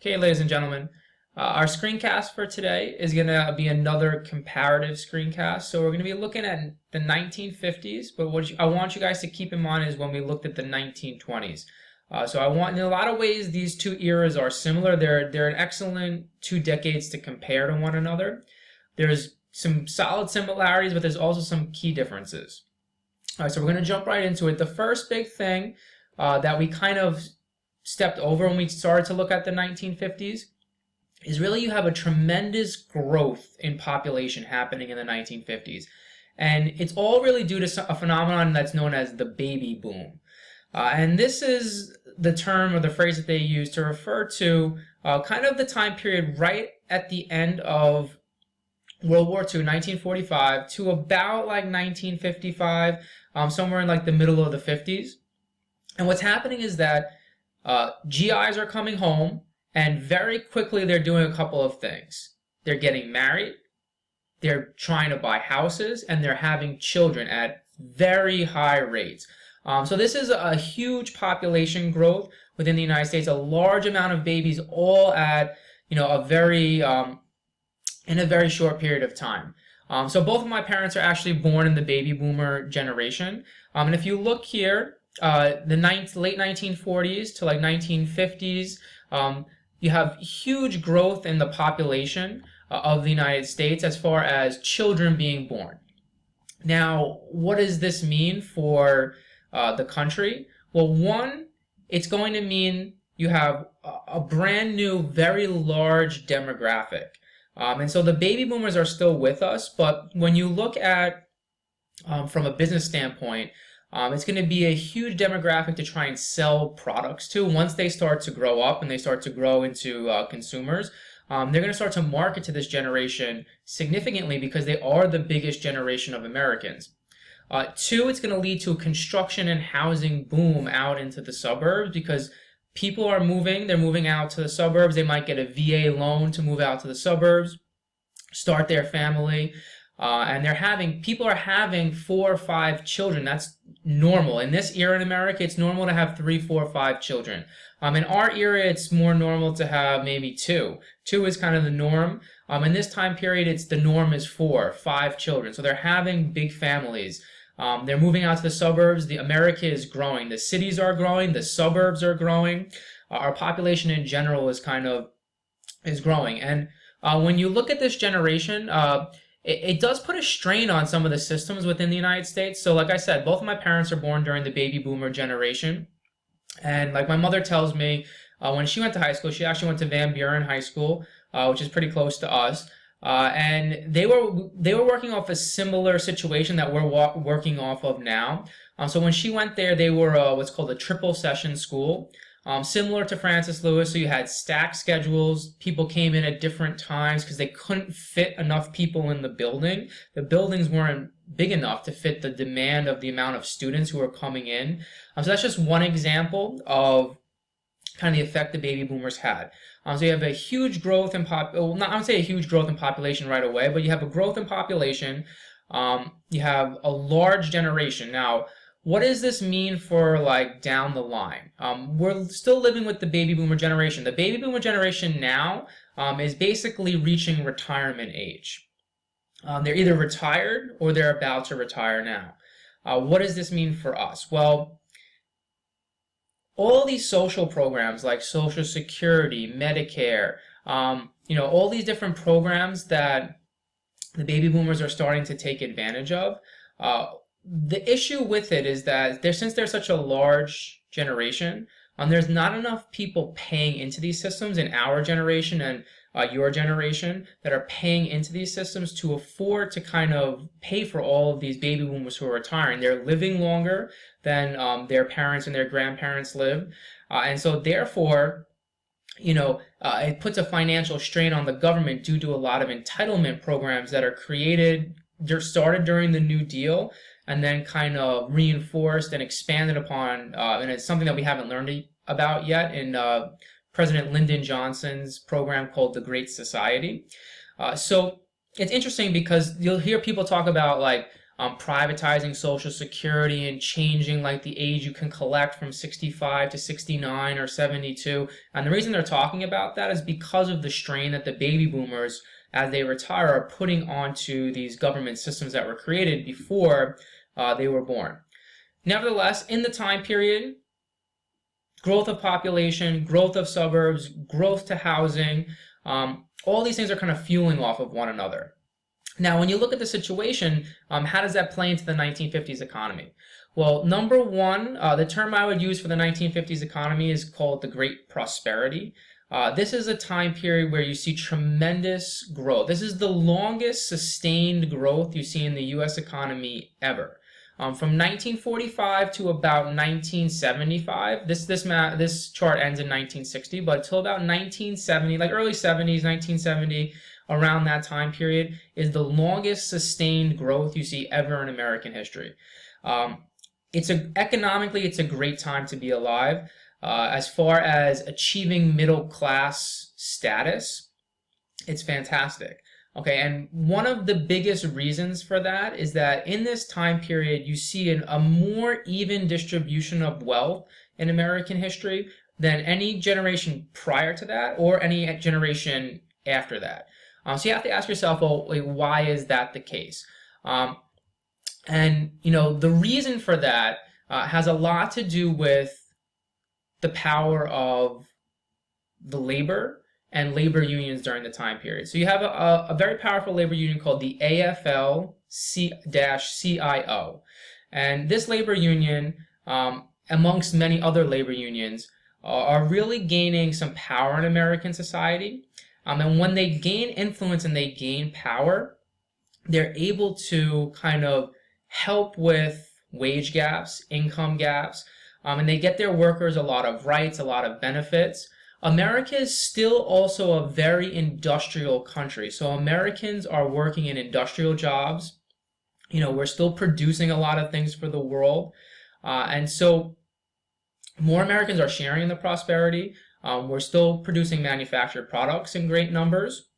Okay, ladies and gentlemen, our screencast for today is going to be another comparative screencast. So we're going to be looking at the 1950s, but what I want you guys to keep in mind is when we looked at the 1920s. In a lot of ways, these two eras are similar. They're an excellent 2 decades to compare to one another. There's some solid similarities, but there's also some key differences. All right, so we're going to jump right into it. The first big thing that we kind of stepped over when we started to look at the 1950s is really you have a tremendous growth in population happening in the 1950s. And it's all really due to a phenomenon that's known as the baby boom. And this is the term or the phrase that they use to refer to kind of the time period right at the end of World War II, 1945, to about like 1955, somewhere in like the middle of the 50s. And what's happening is that GIs are coming home, and very quickly they're doing a couple of things. They're getting married, they're trying to buy houses, and they're having children at very high rates. So this is a huge population growth within the United States, a large amount of babies all at a very in a very short period of time. So both of my parents are actually born in the baby boomer generation. And if you look here, the late 1940s to like 1950s, you have huge growth in the population of the United States as far as children being born. Now, what does this mean for the country? Well, one, it's going to mean you have a brand new, very large demographic. And so the baby boomers are still with us, but when you look at from a business standpoint, it's going to be a huge demographic to try and sell products to. Once they start to grow up and they start to grow into consumers, they're going to start to market to this generation significantly because they are the biggest generation of Americans. Two, it's going to lead to a construction and housing boom out into the suburbs because people are moving. They're moving out to the suburbs. They might get a VA loan to move out to the suburbs, start their family. And people are having 4 or 5 children. That's normal. In this era in America, it's normal to have 3, 4, 5 children. In our era, it's more normal to have maybe 2. 2 is kind of the norm. In this time period, the norm is 4, 5 children. So they're having big families. They're moving out to the suburbs. America is growing. The cities are growing. The suburbs are growing. Our population in general is growing. And when you look at this generation, it does put a strain on some of the systems within the United States. So like I said, both of my parents are born during the baby boomer generation. And like my mother tells me, when she went to high school, she actually went to Van Buren High School, which is pretty close to us. And they were working off a similar situation that we're working off of now. So when she went there, they were what's called a triple session school. Similar to Francis Lewis, so you had stacked schedules. People came in at different times because they couldn't fit enough people in the building. The buildings weren't big enough to fit the demand of the amount of students who were coming in. So that's just one example of kind of the effect the baby boomers had. So you have a huge growth in I would say a huge growth in population right away, but you have a growth in population. You have a large generation. Now, what does this mean for like down the line? We're still living with the baby boomer generation. The baby boomer generation now is basically reaching retirement age. They're either retired or they're about to retire now. What does this mean for us? Well, all these social programs like Social Security, Medicare, all these different programs that the baby boomers are starting to take advantage of, the issue with it is that since they're such a large generation, there's not enough people paying into these systems in our generation and your generation that are paying into these systems to afford to kind of pay for all of these baby boomers who are retiring. They're living longer than their parents and their grandparents lived. And so therefore, it puts a financial strain on the government due to a lot of entitlement programs that are started during the New Deal and then kind of reinforced and expanded upon, and it's something that we haven't learned about yet in President Lyndon Johnson's program called the Great Society. So it's interesting because you'll hear people talk about like privatizing Social Security and changing like the age you can collect from 65 to 69 or 72. And the reason they're talking about that is because of the strain that the baby boomers, as they retire, are putting onto these government systems that were created before they were born. Nevertheless, in the time period, growth of population, growth of suburbs, growth to housing, all these things are kind of fueling off of one another. Now, when you look at the situation, how does that play into the 1950s economy? Well, number one, the term I would use for the 1950s economy is called the Great Prosperity. This is a time period where you see tremendous growth. This is the longest sustained growth you see in the U.S. economy ever. From 1945 to about 1975, this chart ends in 1960, but until about 1970, like early 70s, 1970, around that time period, is the longest sustained growth you see ever in American history. Economically, it's a great time to be alive. As far as achieving middle class status, it's fantastic. Okay, and one of the biggest reasons for that is that in this time period, you see a more even distribution of wealth in American history than any generation prior to that or any generation after that. So you have to ask yourself, well, why is that the case? And, the reason for that has a lot to do with the power of the labor and labor unions during the time period. So you have a very powerful labor union called the AFL-CIO. And this labor union, amongst many other labor unions, are really gaining some power in American society. And when they gain influence and they gain power, they're able to kind of help with wage gaps, income gaps, and they get their workers a lot of rights, a lot of benefits. America is still also a very industrial country. So Americans are working in industrial jobs. We're still producing a lot of things for the world. And so more Americans are sharing in the prosperity. We're still producing manufactured products in great numbers.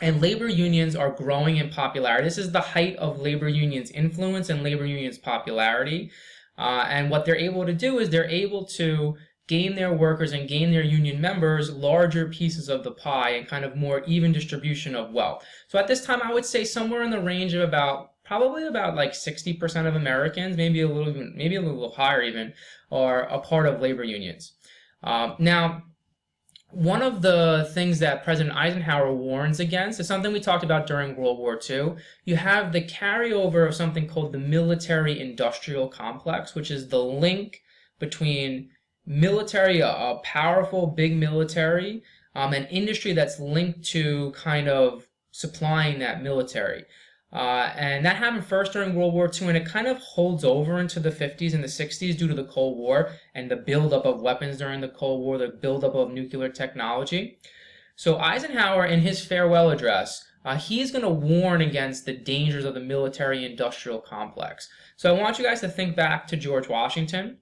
And labor unions are growing in popularity. This is the height of labor unions' influence and labor unions' popularity. And what they're able to do is they're able to gain their workers and gain their union members larger pieces of the pie and kind of more even distribution of wealth. So at this time, I would say somewhere in the range of probably about like 60% of Americans, maybe a little higher even, are a part of labor unions. Now, one of the things that President Eisenhower warns against is something we talked about during World War II. You have the carryover of something called the military-industrial complex, which is the link between military, a powerful big military, an industry that's linked to kind of supplying that military. And that happened first during World War II, and it kind of holds over into the 50s and the 60s due to the Cold War and the buildup of weapons during the Cold War, the buildup of nuclear technology. So Eisenhower, in his farewell address, he's going to warn against the dangers of the military-industrial complex. So I want you guys to think back to George Washington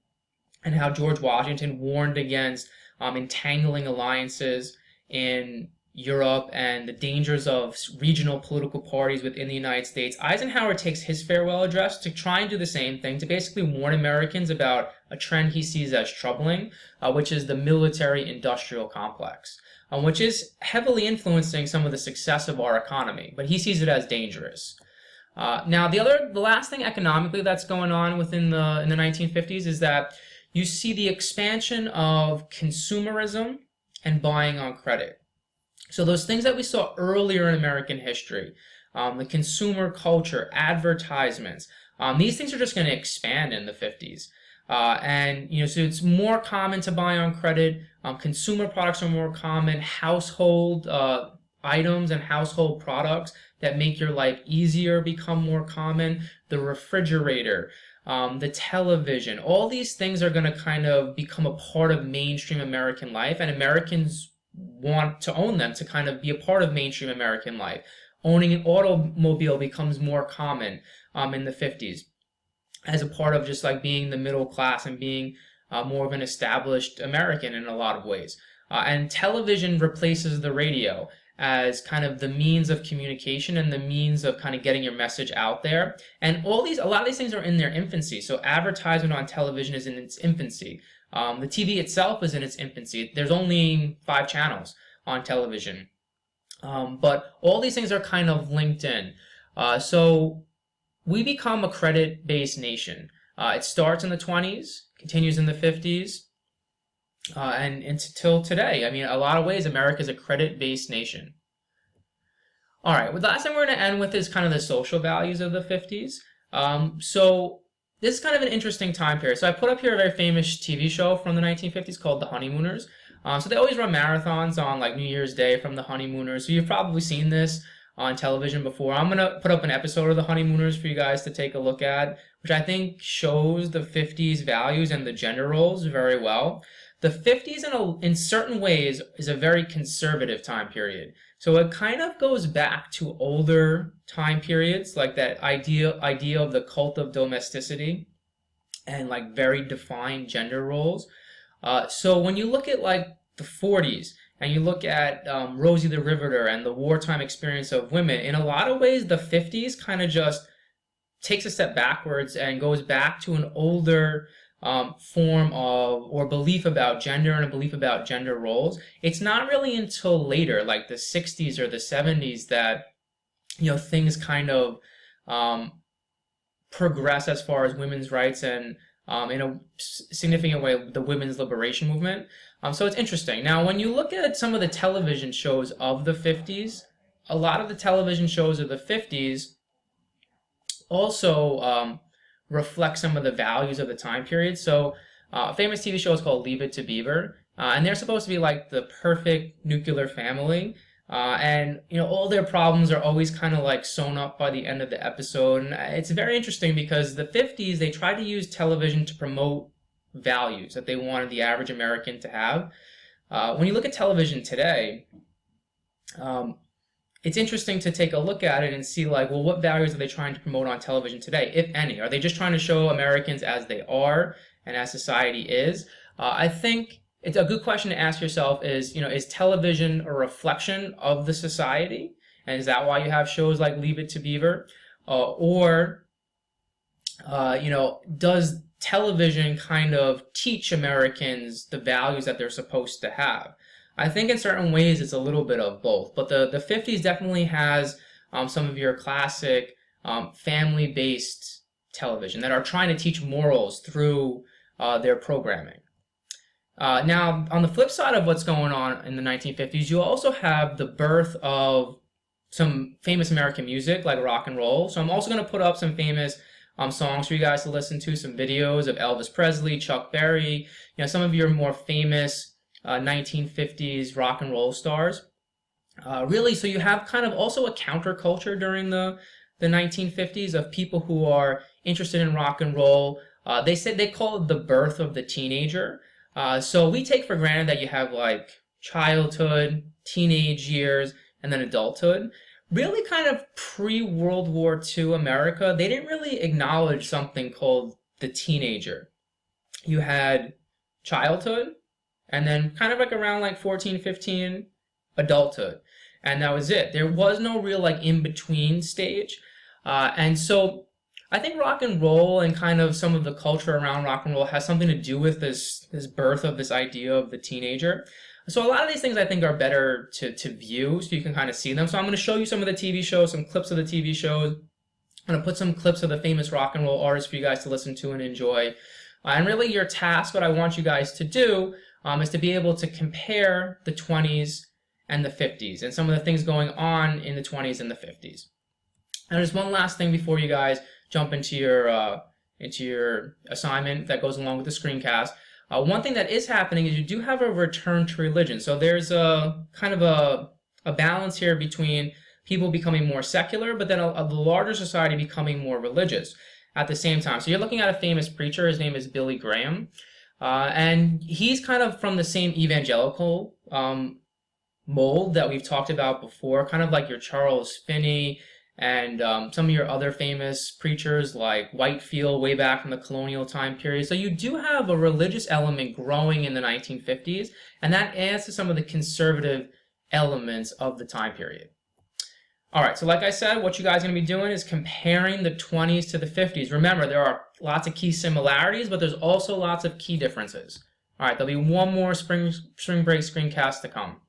and how George Washington warned against entangling alliances in Europe and the dangers of regional political parties within the United States. Eisenhower takes his farewell address to try and do the same thing, to basically warn Americans about a trend he sees as troubling, which is the military-industrial complex, which is heavily influencing some of the success of our economy, but he sees it as dangerous. Now, the last thing economically that's going on in the 1950s is that you see the expansion of consumerism and buying on credit. So those things that we saw earlier in American history, the consumer culture, advertisements, these things are just going to expand in the 50s. So it's more common to buy on credit. Consumer products are more common. Household items and household products that make your life easier become more common. The refrigerator, the television, all these things are going to kind of become a part of mainstream American life, and Americans want to own them to kind of be a part of mainstream American life. Owning an automobile becomes more common in the 50s as a part of just like being the middle class and being more of an established American in a lot of ways. And television replaces the radio as kind of the means of communication and the means of kind of getting your message out there. And a lot of these things are in their infancy. So advertisement on television is in its infancy. The TV itself is in its infancy. There's only 5 channels on television. But all these things are kind of linked in. So we become a credit-based nation. It starts in the 20s, continues in the 50s, and until today. I mean, a lot of ways, America is a credit-based nation. All right, well, the last thing we're going to end with is kind of the social values of the 50s. So this is kind of an interesting time period. So I put up here a very famous TV show from the 1950s called The Honeymooners. So they always run marathons on like New Year's Day from The Honeymooners. So you've probably seen this on television before. I'm going to put up an episode of The Honeymooners for you guys to take a look at, which I think shows the 50s values and the gender roles very well. The 50s in certain ways is a very conservative time period. So it kind of goes back to older time periods, like that idea of the cult of domesticity and like very defined gender roles. So when you look at like the 40s and you look at Rosie the Riveter and the wartime experience of women, in a lot of ways the 50s kind of just takes a step backwards and goes back to an older form of or belief about gender and a belief about gender roles. It's not really until later, like the 60s or the 70s, that things kind of progress as far as women's rights and in a significant way the women's liberation movement. So it's interesting. Now, when you look at some of the television shows of the 50s, a lot of the television shows of the 50s also reflect some of the values of the time period. So a famous TV show is called Leave It to Beaver, and they're supposed to be like the perfect nuclear family, and all their problems are always kind of like sewn up by the end of the episode. And it's very interesting because the 50s, they tried to use television to promote values that they wanted the average American to have. When you look at television today, it's interesting to take a look at it and see like, well, what values are they trying to promote on television today, if any? Are they just trying to show Americans as they are and as society is? I think it's a good question to ask yourself is television a reflection of the society? And is that why you have shows like Leave It to Beaver? Or does television kind of teach Americans the values that they're supposed to have? I think in certain ways it's a little bit of both, but the 50s definitely has some of your classic family-based television that are trying to teach morals through their programming. Now, on the flip side of what's going on in the 1950s, you also have the birth of some famous American music like rock and roll. So I'm also going to put up some famous songs for you guys to listen to, some videos of Elvis Presley, Chuck Berry, some of your more famous 1950s rock and roll stars. Really, so you have kind of also a counterculture during the 1950s of people who are interested in rock and roll. They call it the birth of the teenager. So we take for granted that you have like childhood, teenage years, and then adulthood. Really kind of pre-World War II America, they didn't really acknowledge something called the teenager. You had childhood, and then kind of like around like 14, 15, adulthood. And that was it. There was no real like in-between stage. And so I think rock and roll and kind of some of the culture around rock and roll has something to do with this birth of this idea of the teenager. So a lot of these things I think are better to view so you can kind of see them. So I'm going to show you some of the TV shows, some clips of the TV shows. I'm going to put some clips of the famous rock and roll artists for you guys to listen to and enjoy. And really your task, what I want you guys to do is to be able to compare the 20s and the 50s and some of the things going on in the 20s and the 50s. And there's one last thing before you guys jump into your assignment that goes along with the screencast. One thing that is happening is you do have a return to religion. So there's a kind of a balance here between people becoming more secular, but then the larger society becoming more religious at the same time. So you're looking at a famous preacher. His name is Billy Graham. And he's kind of from the same evangelical mold that we've talked about before, kind of like your Charles Finney and some of your other famous preachers like Whitefield way back from the colonial time period. So you do have a religious element growing in the 1950s, and that adds to some of the conservative elements of the time period. All right, so like I said, what you guys are going to be doing is comparing the 20s to the 50s. Remember, there are lots of key similarities, but there's also lots of key differences. All right, there'll be one more spring break screencast to come.